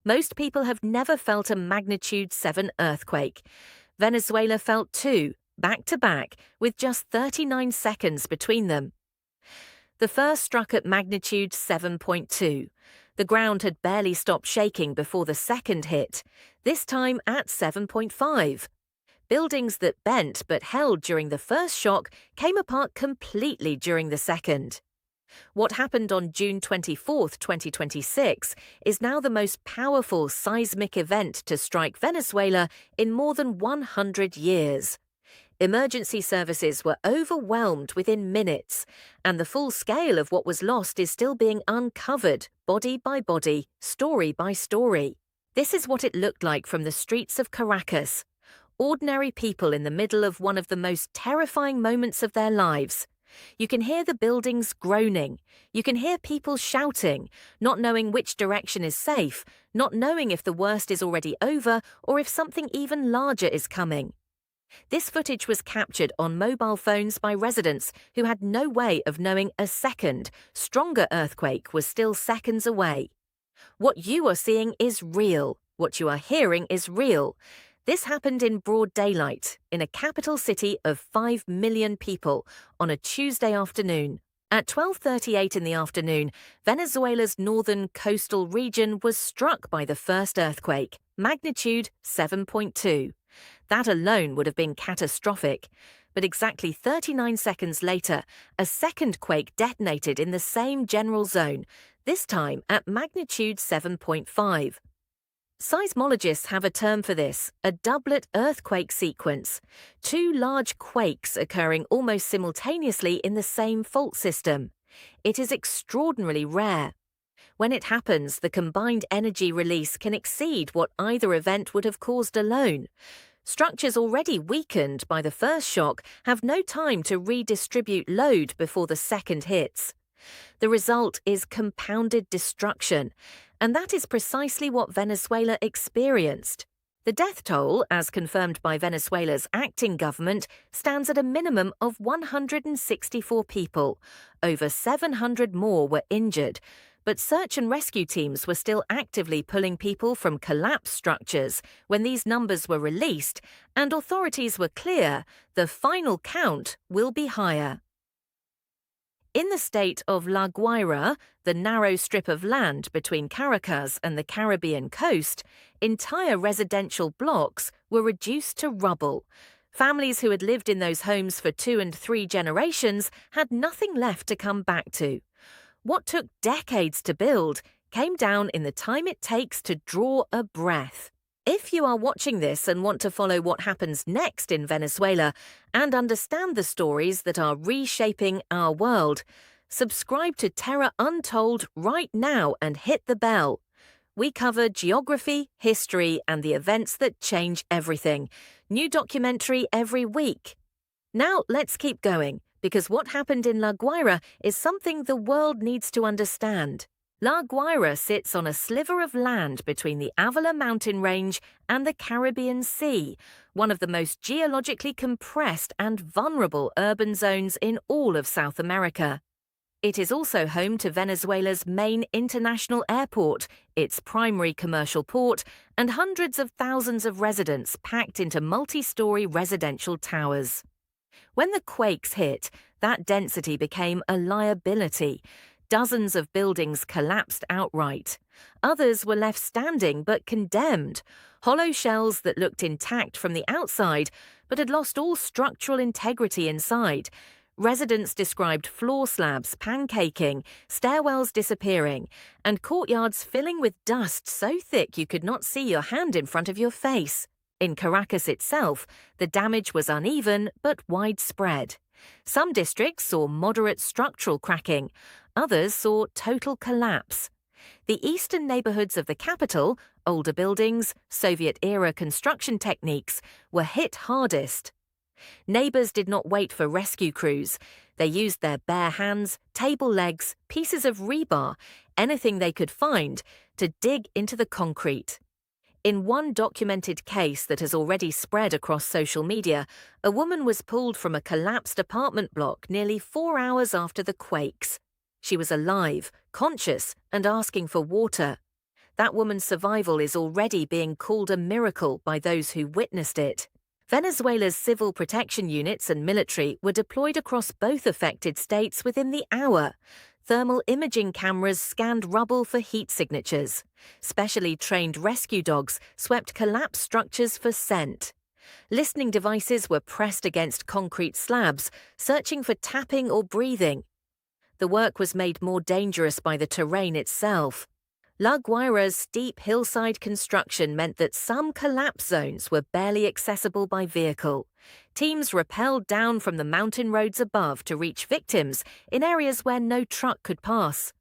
Most people have never felt a magnitude 7 earthquake. Venezuela felt two, back to back, with just 39 seconds between them. The first struck at magnitude 7.2. The ground had barely stopped shaking before the second hit, this time at 7.5. Buildings that bent but held during the first shock came apart completely during the second. What happened on June 24, 2026, is now the most powerful seismic event to strike Venezuela in more than 100 years. Emergency services were overwhelmed within minutes, and the full scale of what was lost is still being uncovered, body by body, story by story. This is what it looked like from the streets of Caracas. Ordinary people in the middle of one of the most terrifying moments of their lives. You can hear the buildings groaning. You can hear people shouting, not knowing which direction is safe, not knowing if the worst is already over or if something even larger is coming. This footage was captured on mobile phones by residents who had no way of knowing a second, stronger earthquake was still seconds away. What you are seeing is real. What you are hearing is real. This happened in broad daylight, in a capital city of 5 million people, on a Tuesday afternoon. At 12:38 in the afternoon, Venezuela's northern coastal region was struck by the first earthquake, magnitude 7.2. That alone would have been catastrophic. But exactly 39 seconds later, a second quake detonated in the same general zone, this time at magnitude 7.5. Seismologists have a term for this, a doublet earthquake sequence, two large quakes occurring almost simultaneously in the same fault system. It is extraordinarily rare. When it happens, the combined energy release can exceed what either event would have caused alone. Structures already weakened by the first shock have no time to redistribute load before the second hits. The result is compounded destruction, and that is precisely what Venezuela experienced. The death toll, as confirmed by Venezuela's acting government, stands at a minimum of 164 people. Over 700 more were injured, but search and rescue teams were still actively pulling people from collapsed structures when these numbers were released, and authorities were clear the final count will be higher. In the state of La Guaira, the narrow strip of land between Caracas and the Caribbean coast, entire residential blocks were reduced to rubble. Families who had lived in those homes for 2 and 3 generations had nothing left to come back to. What took decades to build came down in the time it takes to draw a breath. If you are watching this and want to follow what happens next in Venezuela and understand the stories that are reshaping our world, subscribe to Terra Untold right now and hit the bell. We cover geography, history, and the events that change everything. New documentary every week. Now let's keep going, because what happened in La Guaira is something the world needs to understand. La Guaira sits on a sliver of land between the Avila mountain range and the Caribbean Sea, one of the most geologically compressed and vulnerable urban zones in all of South America. It is also home to Venezuela's main international airport, its primary commercial port, and hundreds of thousands of residents packed into multi-story residential towers. When the quakes hit, that density became a liability. Dozens of buildings collapsed outright. Others were left standing but condemned, hollow shells that looked intact from the outside but had lost all structural integrity inside. Residents described floor slabs pancaking, stairwells disappearing, and courtyards filling with dust so thick you could not see your hand in front of your face. In Caracas itself, the damage was uneven but widespread. Some districts saw moderate structural cracking, others saw total collapse. The eastern neighborhoods of the capital, older buildings, Soviet-era construction techniques, were hit hardest. Neighbors did not wait for rescue crews. They used their bare hands, table legs, pieces of rebar, anything they could find, to dig into the concrete. In one documented case that has already spread across social media, a woman was pulled from a collapsed apartment block nearly 4 hours after the quakes. She was alive, conscious, and asking for water. That woman's survival is already being called a miracle by those who witnessed it. Venezuela's civil protection units and military were deployed across both affected states within the hour. Thermal imaging cameras scanned rubble for heat signatures. Specially trained rescue dogs swept collapsed structures for scent. Listening devices were pressed against concrete slabs, searching for tapping or breathing. The work was made more dangerous by the terrain itself. La Guaira's steep hillside construction meant that some collapse zones were barely accessible by vehicle. Teams rappelled down from the mountain roads above to reach victims in areas where no truck could pass.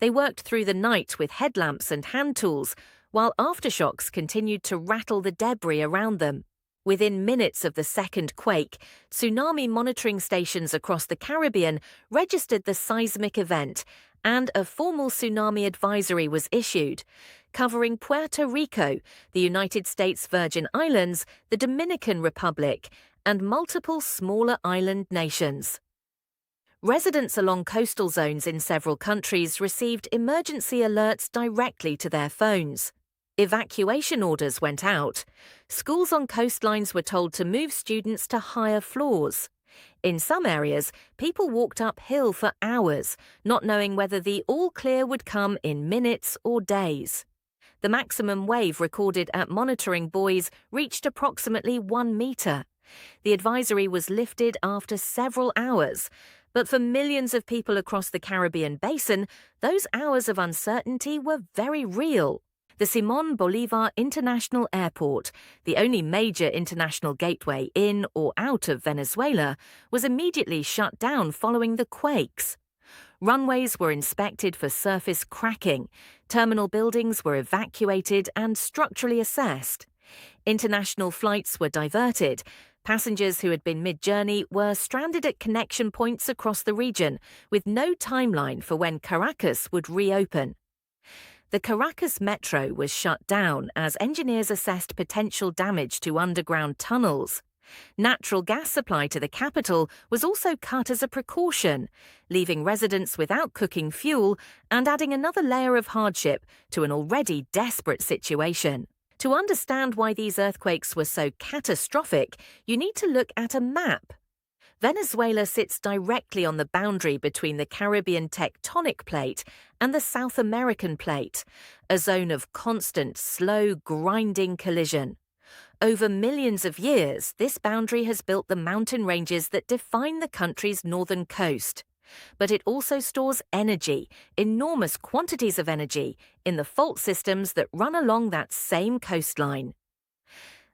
They worked through the night with headlamps and hand tools, while aftershocks continued to rattle the debris around them. Within minutes of the second quake, tsunami monitoring stations across the Caribbean registered the seismic event, and a formal tsunami advisory was issued, covering Puerto Rico, the United States Virgin Islands, the Dominican Republic, and multiple smaller island nations. Residents along coastal zones in several countries received emergency alerts directly to their phones. Evacuation orders went out. Schools on coastlines were told to move students to higher floors. In some areas, people walked uphill for hours, not knowing whether the all-clear would come in minutes or days. The maximum wave recorded at monitoring buoys reached approximately 1 meter. The advisory was lifted after several hours, but for millions of people across the Caribbean basin, those hours of uncertainty were very real. The Simón Bolívar International Airport, the only major international gateway in or out of Venezuela, was immediately shut down following the quakes. Runways were inspected for surface cracking, terminal buildings were evacuated and structurally assessed. International flights were diverted. Passengers who had been mid-journey were stranded at connection points across the region, with no timeline for when Caracas would reopen. The Caracas metro was shut down as engineers assessed potential damage to underground tunnels. Natural gas supply to the capital was also cut as a precaution, leaving residents without cooking fuel and adding another layer of hardship to an already desperate situation. To understand why these earthquakes were so catastrophic, you need to look at a map. Venezuela sits directly on the boundary between the Caribbean tectonic plate and the South American plate, a zone of constant, slow, grinding collision. Over millions of years, this boundary has built the mountain ranges that define the country's northern coast. But it also stores energy, enormous quantities of energy, in the fault systems that run along that same coastline.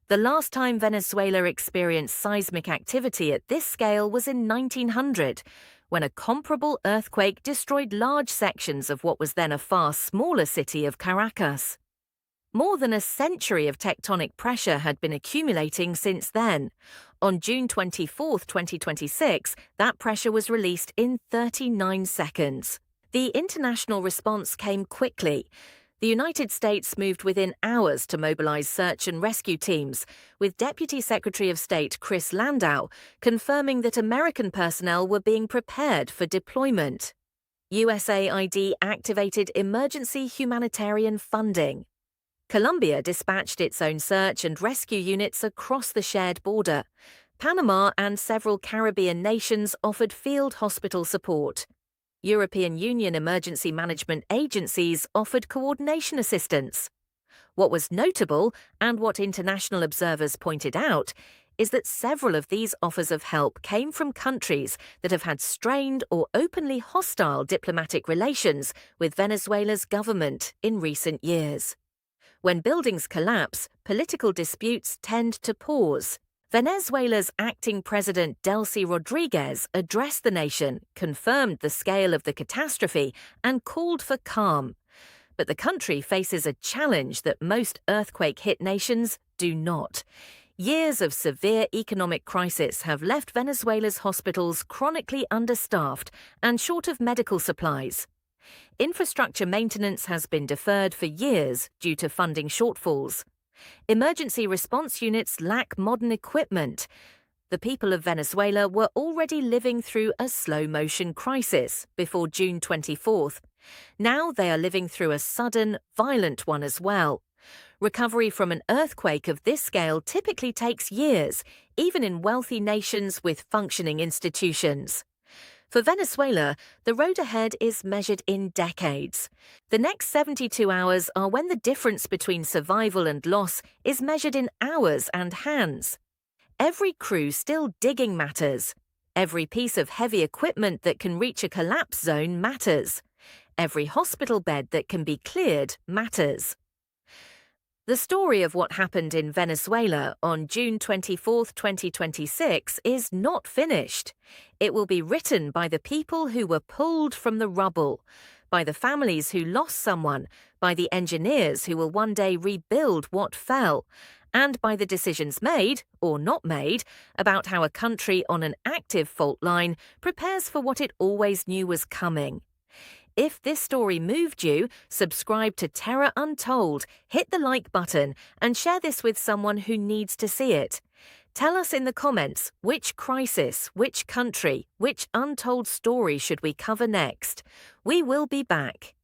The last time Venezuela experienced seismic activity at this scale was in 1900, when a comparable earthquake destroyed large sections of what was then a far smaller city of Caracas. More than a century of tectonic pressure had been accumulating since then. On June 24, 2026, that pressure was released in 39 seconds. The international response came quickly. The United States moved within hours to mobilize search and rescue teams, with Deputy Secretary of State Chris Landau confirming that American personnel were being prepared for deployment. USAID activated emergency humanitarian funding. Colombia dispatched its own search and rescue units across the shared border. Panama and several Caribbean nations offered field hospital support. European Union emergency management agencies offered coordination assistance. What was notable, and what international observers pointed out, is that several of these offers of help came from countries that have had strained or openly hostile diplomatic relations with Venezuela's government in recent years. When buildings collapse, political disputes tend to pause. Venezuela's acting president Delcy Rodriguez addressed the nation, confirmed the scale of the catastrophe, and called for calm. But the country faces a challenge that most earthquake-hit nations do not. Years of severe economic crisis have left Venezuela's hospitals chronically understaffed and short of medical supplies. Infrastructure maintenance has been deferred for years due to funding shortfalls. Emergency response units lack modern equipment. The people of Venezuela were already living through a slow-motion crisis before June 24th. Now they are living through a sudden, violent one as well. Recovery from an earthquake of this scale typically takes years, even in wealthy nations with functioning institutions. For Venezuela, the road ahead is measured in decades. The next 72 hours are when the difference between survival and loss is measured in hours and hands. Every crew still digging matters. Every piece of heavy equipment that can reach a collapse zone matters. Every hospital bed that can be cleared matters. The story of what happened in Venezuela on June 24, 2026 is not finished. It will be written by the people who were pulled from the rubble, by the families who lost someone, by the engineers who will one day rebuild what fell, and by the decisions made, or not made, about how a country on an active fault line prepares for what it always knew was coming. If this story moved you, subscribe to Terra Untold, hit the like button, and share this with someone who needs to see it. Tell us in the comments which crisis, which country, which untold story should we cover next. We will be back.